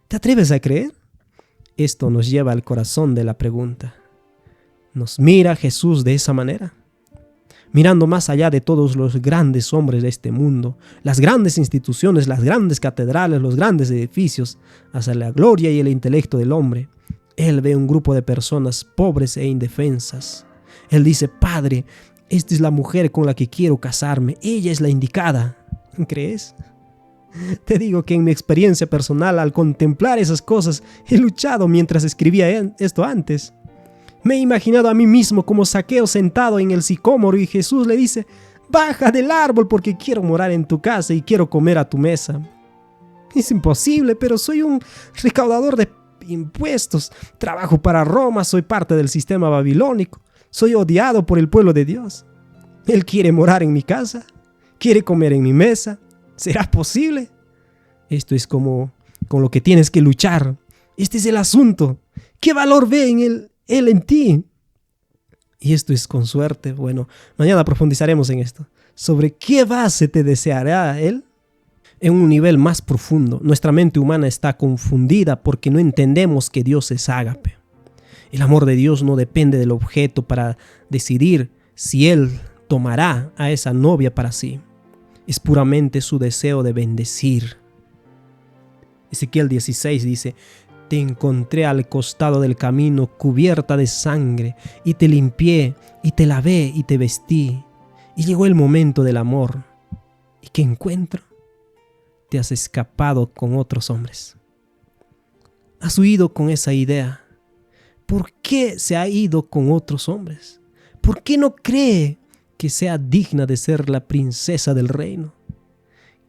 ¿Te atreves a creer? Esto nos lleva al corazón de la pregunta. ¿Nos mira Jesús de esa manera? Mirando más allá de todos los grandes hombres de este mundo, las grandes instituciones, las grandes catedrales, los grandes edificios, hacia la gloria y el intelecto del hombre, Él ve un grupo de personas pobres e indefensas. Él dice, Padre, esta es la mujer con la que quiero casarme, ella es la indicada. ¿Crees? Te digo que en mi experiencia personal, al contemplar esas cosas, he luchado mientras escribía esto antes. Me he imaginado a mí mismo como Zaqueo sentado en el sicómoro y Jesús le dice, baja del árbol porque quiero morar en tu casa y quiero comer a tu mesa. Es imposible, pero soy un recaudador de impuestos, trabajo para Roma, soy parte del sistema babilónico, soy odiado por el pueblo de Dios. Él quiere morar en mi casa, quiere comer en mi mesa. ¿Será posible? Esto es con lo que tienes que luchar. Este es el asunto. ¿Qué valor ve él en ti? Y esto es con suerte. Bueno, mañana profundizaremos en esto. ¿Sobre qué base te deseará Él? En un nivel más profundo, nuestra mente humana está confundida porque no entendemos que Dios es ágape. El amor de Dios no depende del objeto para decidir si Él tomará a esa novia para sí. Es puramente su deseo de bendecir. Ezequiel 16 dice, Te encontré al costado del camino cubierta de sangre, y te limpié, y te lavé, y te vestí. Y llegó el momento del amor. ¿Y qué encuentro? Te has escapado con otros hombres. Has huido con esa idea. ¿Por qué se ha ido con otros hombres? ¿Por qué no cree que sea digna de ser la princesa del reino?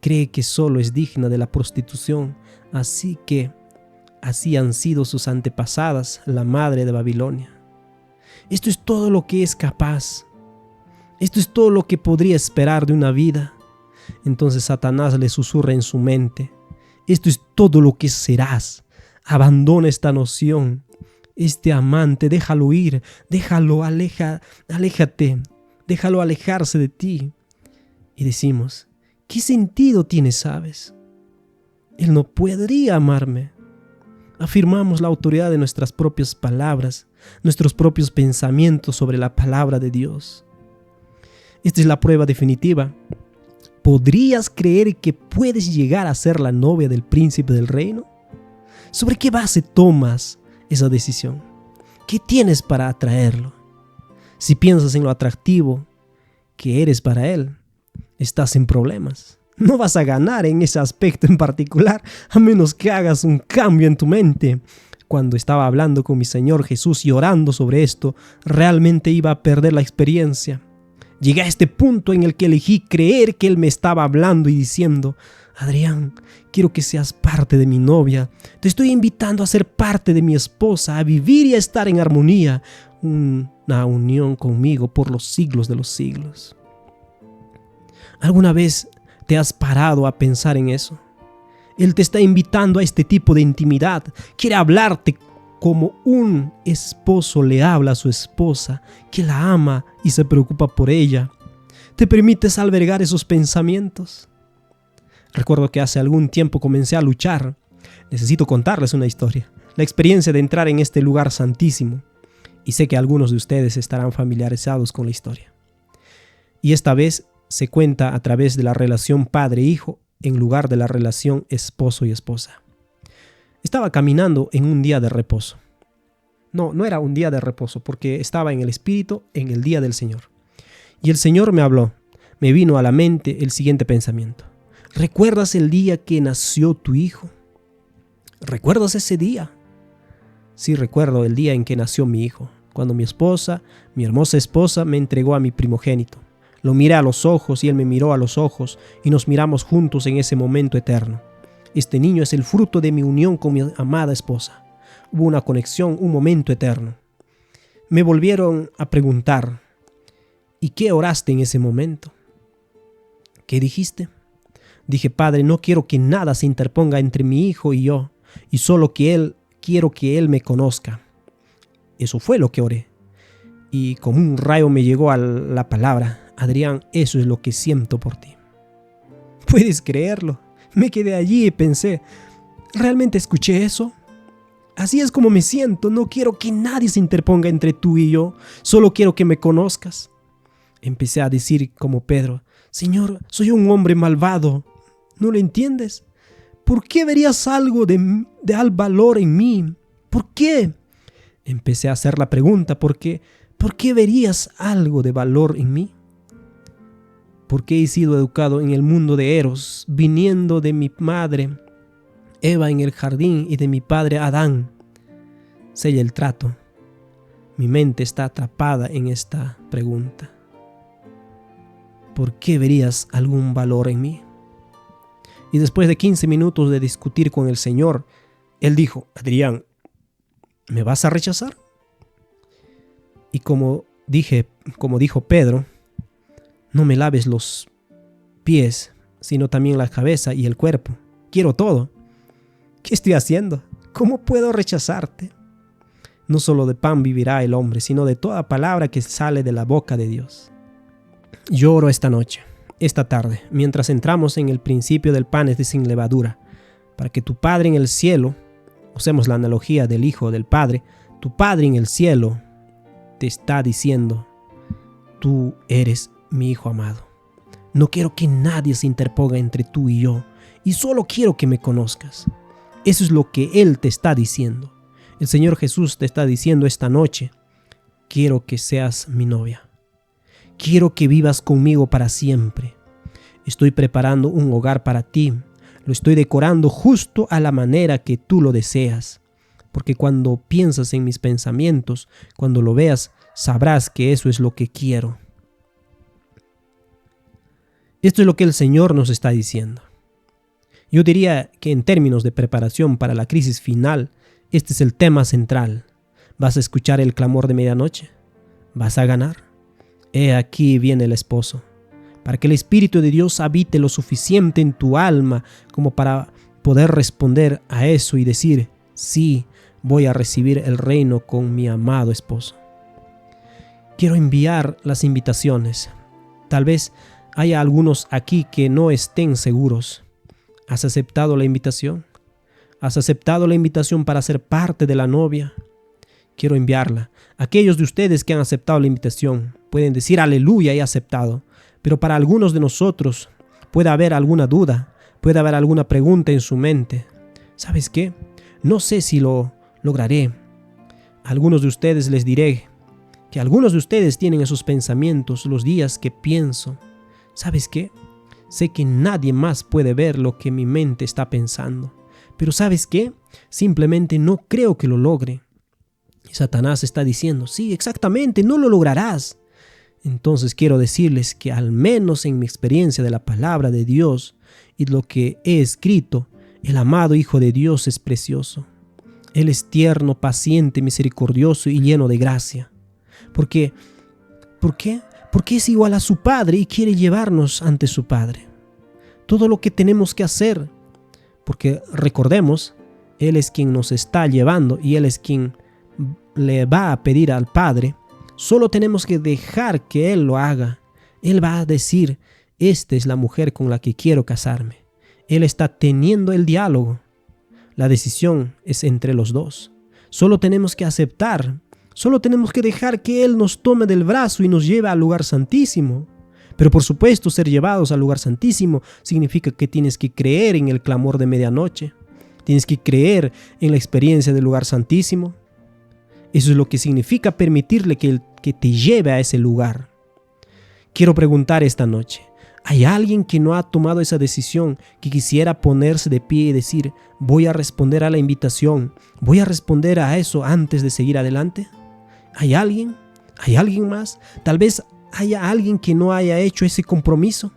Cree que solo es digna de la prostitución, así han sido sus antepasadas, la madre de Babilonia. Esto es todo lo que es capaz. Esto es todo lo que podría esperar de una vida. Entonces Satanás le susurra en su mente: esto es todo lo que serás. Abandona esta noción. Este amante, déjalo ir, aléjate, déjalo alejarse de ti. Y decimos: ¿qué sentido tiene, sabes? Él no podría amarme. Afirmamos la autoridad de nuestras propias palabras, nuestros propios pensamientos sobre la palabra de Dios. Esta es la prueba definitiva. ¿Podrías creer que puedes llegar a ser la novia del príncipe del reino? ¿Sobre qué base tomas esa decisión? ¿Qué tienes para atraerlo? Si piensas en lo atractivo que eres para él, estás en problemas. No vas a ganar en ese aspecto en particular, a menos que hagas un cambio en tu mente. Cuando estaba hablando con mi Señor Jesús y orando sobre esto, realmente iba a perder la experiencia. Llegué a este punto en el que elegí creer que Él me estaba hablando y diciendo: Adrián, quiero que seas parte de mi novia. Te estoy invitando a ser parte de mi esposa, a vivir y a estar en armonía, una unión conmigo por los siglos de los siglos. ¿Alguna vez te has parado a pensar en eso? Él te está invitando a este tipo de intimidad. Quiere hablarte como un esposo le habla a su esposa, que la ama y se preocupa por ella. ¿Te permites albergar esos pensamientos? Recuerdo que hace algún tiempo comencé a luchar. Necesito contarles una historia. La experiencia de entrar en este lugar santísimo. Y sé que algunos de ustedes estarán familiarizados con la historia. Y esta vez se cuenta a través de la relación padre-hijo en lugar de la relación esposo y esposa. Estaba caminando en un día de reposo. No era un día de reposo, porque estaba en el Espíritu en el día del Señor. Y el Señor me habló. Me vino a la mente el siguiente pensamiento: ¿recuerdas el día que nació tu hijo? ¿Recuerdas ese día? Sí, recuerdo el día en que nació mi hijo, cuando mi hermosa esposa, me entregó a mi primogénito. Lo miré a los ojos y él me miró a los ojos y nos miramos juntos en ese momento eterno. Este niño es el fruto de mi unión con mi amada esposa. Hubo una conexión, un momento eterno. Me volvieron a preguntar: ¿y qué oraste en ese momento? ¿Qué dijiste? Dije: Padre, no quiero que nada se interponga entre mi hijo y yo, y solo quiero que él me conozca. Eso fue lo que oré. Y como un rayo me llegó a la palabra: Adrián, eso es lo que siento por ti. ¿Puedes creerlo? Me quedé allí y pensé: ¿realmente escuché eso? Así es como me siento. No quiero que nadie se interponga entre tú y yo. Solo quiero que me conozcas. Empecé a decir como Pedro: Señor, soy un hombre malvado. ¿No lo entiendes? ¿Por qué verías algo de valor en mí? ¿Por qué? Empecé a hacer la pregunta: ¿por qué verías algo de valor en mí? Porque he sido educado en el mundo de Eros, viniendo de mi madre Eva en el jardín y de mi padre Adán. Sella el trato. Mi mente está atrapada en esta pregunta. ¿Por qué verías algún valor en mí? Y después de 15 minutos de discutir con el Señor, Él dijo: Adrián, ¿me vas a rechazar? Y como dijo Pedro: no me laves los pies, sino también la cabeza y el cuerpo. Quiero todo. ¿Qué estoy haciendo? ¿Cómo puedo rechazarte? No solo de pan vivirá el hombre, sino de toda palabra que sale de la boca de Dios. Yo oro esta noche, esta tarde, mientras entramos en el principio del pan sin levadura, para que tu Padre en el cielo, usemos la analogía del Hijo del Padre, tu Padre en el cielo te está diciendo: tú eres mi Hijo amado. No quiero que nadie se interponga entre tú y yo, y solo quiero que me conozcas. Eso es lo que Él te está diciendo. El Señor Jesús te está diciendo esta noche: quiero que seas mi novia. Quiero que vivas conmigo para siempre. Estoy preparando un hogar para ti. Lo estoy decorando justo a la manera que tú lo deseas. Porque cuando piensas en mis pensamientos, cuando lo veas, sabrás que eso es lo que quiero. Esto es lo que el Señor nos está diciendo. Yo diría que en términos de preparación para la crisis final, este es el tema central. ¿Vas a escuchar el clamor de medianoche? ¿Vas a ganar? He aquí viene el esposo. Para que el Espíritu de Dios habite lo suficiente en tu alma como para poder responder a eso y decir: sí, voy a recibir el reino con mi amado esposo. Quiero enviar las invitaciones. Tal vez haya algunos aquí que no estén seguros. ¿Has aceptado la invitación? ¿Has aceptado la invitación para ser parte de la novia? Quiero enviarla. Aquellos de ustedes que han aceptado la invitación pueden decir: aleluya, he aceptado. Pero para algunos de nosotros puede haber alguna duda, puede haber alguna pregunta en su mente. ¿Sabes qué? No sé si lo lograré. A algunos de ustedes les diré que algunos de ustedes tienen esos pensamientos los días que pienso. ¿Sabes qué? Sé que nadie más puede ver lo que mi mente está pensando. Pero ¿sabes qué? Simplemente no creo que lo logre. Y Satanás está diciendo: sí, exactamente, no lo lograrás. Entonces quiero decirles que al menos en mi experiencia de la palabra de Dios y lo que he escrito, el amado Hijo de Dios es precioso. Él es tierno, paciente, misericordioso y lleno de gracia. ¿Por qué? Porque es igual a su Padre y quiere llevarnos ante su Padre. Todo lo que tenemos que hacer, porque recordemos, Él es quien nos está llevando y Él es quien le va a pedir al Padre. Solo tenemos que dejar que Él lo haga. Él va a decir: esta es la mujer con la que quiero casarme. Él está teniendo el diálogo. La decisión es entre los dos. Solo tenemos que aceptar. Solo tenemos que dejar que Él nos tome del brazo y nos lleve al lugar santísimo. Pero por supuesto, ser llevados al lugar santísimo significa que tienes que creer en el clamor de medianoche. Tienes que creer en la experiencia del lugar santísimo. Eso es lo que significa permitirle que te lleve a ese lugar. Quiero preguntar esta noche: ¿hay alguien que no ha tomado esa decisión, que quisiera ponerse de pie y decir: voy a responder a la invitación, voy a responder a eso antes de seguir adelante? ¿Hay alguien? ¿Hay alguien más? Tal vez haya alguien que no haya hecho ese compromiso.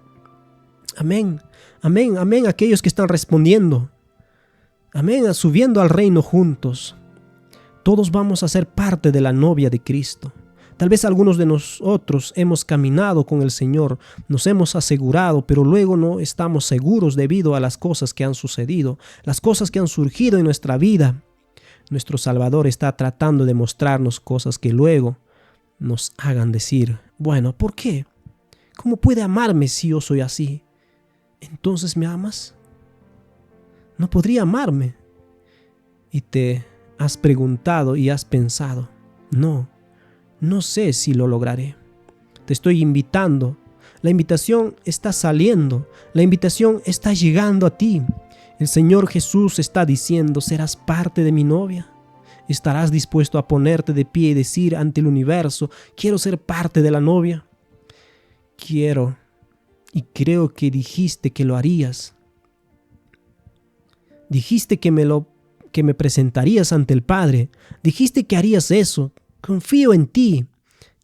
Amén, amén, amén. Aquellos que están respondiendo. Amén, subiendo al reino juntos. Todos vamos a ser parte de la novia de Cristo. Tal vez algunos de nosotros hemos caminado con el Señor, nos hemos asegurado, pero luego no estamos seguros debido a las cosas que han sucedido, las cosas que han surgido en nuestra vida. Nuestro Salvador está tratando de mostrarnos cosas que luego nos hagan decir: bueno, ¿por qué? ¿Cómo puede amarme si yo soy así? ¿Entonces me amas? No podría amarme. Y te has preguntado y has pensado: no sé si lo lograré. Te estoy invitando. La invitación está saliendo. La invitación está llegando a ti. El Señor Jesús está diciendo: serás parte de mi novia. ¿Estarás dispuesto a ponerte de pie y decir ante el universo: quiero ser parte de la novia? Quiero, y creo que dijiste que lo harías. Dijiste que me presentarías ante el Padre. Dijiste que harías eso. Confío en ti.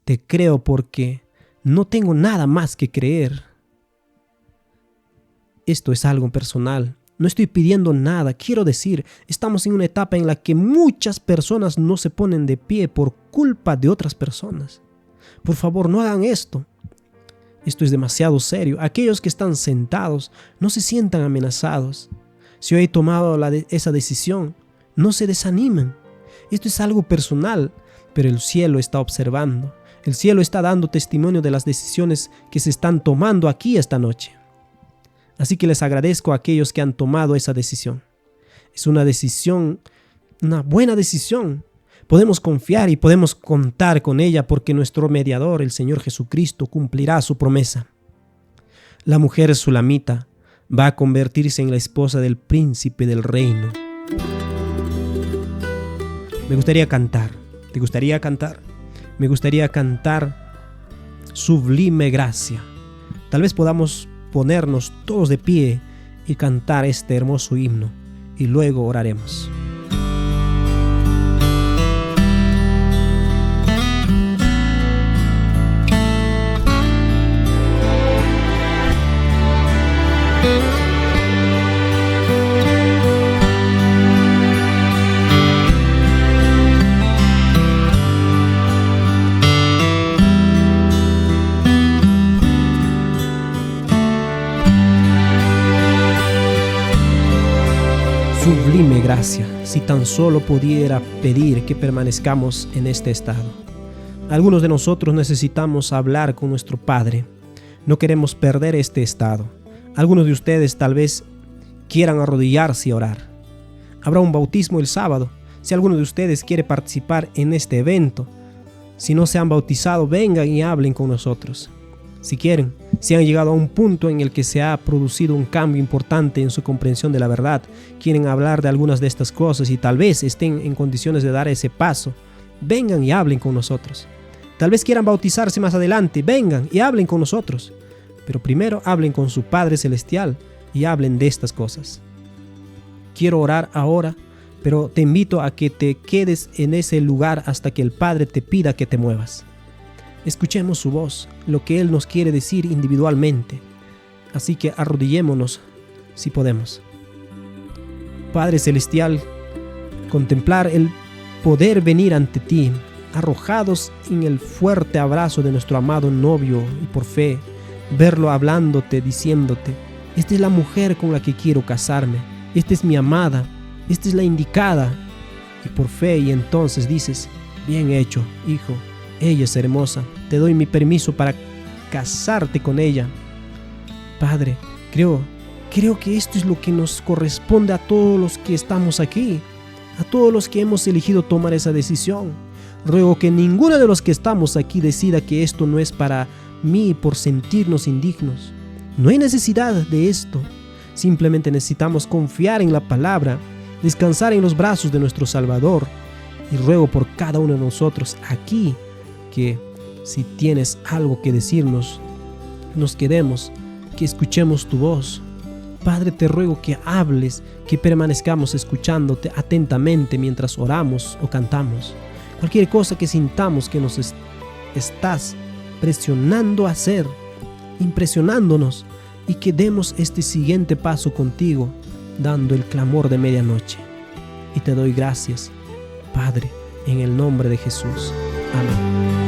Te creo porque no tengo nada más que creer. Esto es algo personal. No estoy pidiendo nada. Quiero decir, estamos en una etapa en la que muchas personas no se ponen de pie por culpa de otras personas. Por favor, no hagan esto. Esto es demasiado serio. Aquellos que están sentados no se sientan amenazados. Si hoy he tomado esa decisión, no se desanimen. Esto es algo personal, pero el cielo está observando. El cielo está dando testimonio de las decisiones que se están tomando aquí esta noche. Así que les agradezco a aquellos que han tomado esa decisión. Es una decisión, una buena decisión. Podemos confiar y podemos contar con ella porque nuestro mediador, el Señor Jesucristo, cumplirá su promesa. La mujer sulamita va a convertirse en la esposa del príncipe del reino. Me gustaría cantar. ¿Te gustaría cantar? Me gustaría cantar Sublime Gracia. Tal vez podamos ponernos todos de pie y cantar este hermoso himno y luego oraremos. Sublime gracia, si tan solo pudiera pedir que permanezcamos en este estado. Algunos de nosotros necesitamos hablar con nuestro Padre. No queremos perder este estado. Algunos de ustedes tal vez quieran arrodillarse y orar. Habrá un bautismo el sábado. Si alguno de ustedes quiere participar en este evento, si no se han bautizado, vengan y hablen con nosotros. Si quieren, si han llegado a un punto en el que se ha producido un cambio importante en su comprensión de la verdad, quieren hablar de algunas de estas cosas y tal vez estén en condiciones de dar ese paso, vengan y hablen con nosotros. Tal vez quieran bautizarse más adelante, vengan y hablen con nosotros. Pero primero hablen con su Padre Celestial y hablen de estas cosas. Quiero orar ahora, pero te invito a que te quedes en ese lugar hasta que el Padre te pida que te muevas. Escuchemos su voz, lo que Él nos quiere decir individualmente. Así que arrodillémonos si podemos. Padre Celestial, contemplar el poder venir ante ti, arrojados en el fuerte abrazo de nuestro amado novio y por fe, verlo hablándote, diciéndote: esta es la mujer con la que quiero casarme, esta es mi amada, esta es la indicada. Y por fe, y entonces dices: bien hecho, hijo. Ella es hermosa, te doy mi permiso para casarte con ella. Padre, creo que esto es lo que nos corresponde a todos los que estamos aquí, a todos los que hemos elegido tomar esa decisión. Ruego que ninguno de los que estamos aquí decida que esto no es para mí por sentirnos indignos. No hay necesidad de esto. Simplemente necesitamos confiar en la palabra, descansar en los brazos de nuestro Salvador. Y ruego por cada uno de nosotros aquí que si tienes algo que decirnos, nos quedemos, que escuchemos tu voz. Padre, te ruego que hables, que permanezcamos escuchándote atentamente mientras oramos o cantamos. Cualquier cosa que sintamos que nos estás presionando a hacer, impresionándonos, y que demos este siguiente paso contigo, dando el clamor de medianoche. Y te doy gracias, Padre, en el nombre de Jesús. Amén.